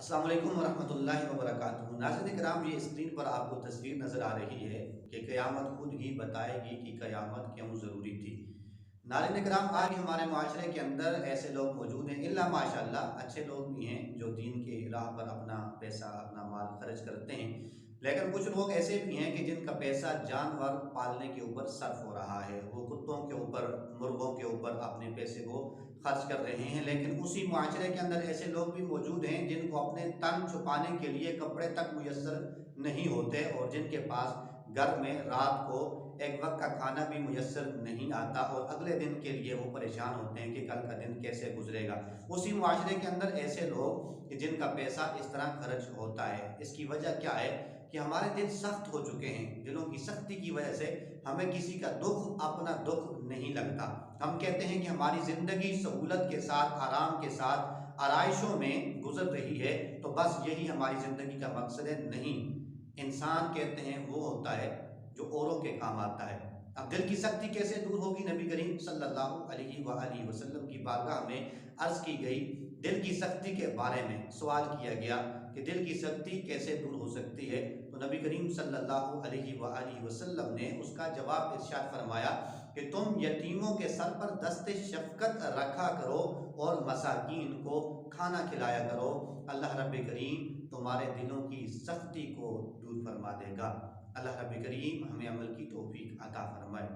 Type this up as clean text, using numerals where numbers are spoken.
السلام علیکم ورحمۃ اللہ وبرکاتہ۔ ناظرین کرام، یہ اسکرین پر آپ کو تصویر نظر آ رہی ہے کہ قیامت خود ہی بتائے گی کہ قیامت کیوں ضروری تھی۔ ناظرین کرام، آج ہمارے معاشرے کے اندر ایسے لوگ موجود ہیں، اللہ ماشاءاللہ اچھے لوگ بھی ہیں جو دین کی راہ پر اپنا پیسہ اپنا مال خرچ کرتے ہیں، لیکن کچھ لوگ ایسے بھی ہیں کہ جن کا پیسہ جانور پالنے کے اوپر صرف ہو رہا ہے، وہ کتوں کے اوپر مرغوں کے اوپر اپنے پیسے کو خرچ کر رہے ہیں۔ لیکن اسی معاشرے کے اندر ایسے لوگ بھی موجود ہیں جن کو اپنے تن چھپانے کے لیے کپڑے تک میسر نہیں ہوتے، اور جن کے پاس گھر میں رات کو ایک وقت کا کھانا بھی میسر نہیں آتا، اور اگلے دن کے لیے وہ پریشان ہوتے ہیں کہ کل کا دن کیسے گزرے گا۔ اسی معاشرے کے اندر ایسے لوگ کہ جن کا پیسہ اس طرح خرچ ہوتا ہے، اس کی وجہ کیا ہے کہ ہمارے دل سخت ہو چکے ہیں۔ دلوں کی سختی کی وجہ سے ہمیں کسی کا دکھ اپنا دکھ نہیں لگتا۔ ہم کہتے ہیں کہ ہماری زندگی سہولت کے ساتھ، آرام کے ساتھ، آرائشوں میں گزر رہی ہے، تو بس یہی ہماری زندگی کا مقصد ہے۔ نہیں، انسان کہتے ہیں وہ ہوتا ہے جو اوروں کے کام آتا ہے۔ اب دل کی سختی کیسے دور ہوگی؟ نبی کریم صلی اللہ علیہ وآلہ وسلم کی بارگاہ میں عرض کی گئی، دل کی سختی کے بارے میں سوال کیا گیا کہ دل کی سختی کیسے دور ہو سکتی ہے؟ تو نبی کریم صلی اللہ علیہ وآلہ وسلم نے اس کا جواب ارشاد فرمایا کہ تم یتیموں کے سر پر دست شفقت رکھا کرو اور مساکین کو کھانا کھلایا کرو، اللہ رب کریم تمہارے دلوں کی سختی کو دور فرما دے گا۔ اللہ رب کریم ہمیں عمل کی توفیق عطا فرمائے۔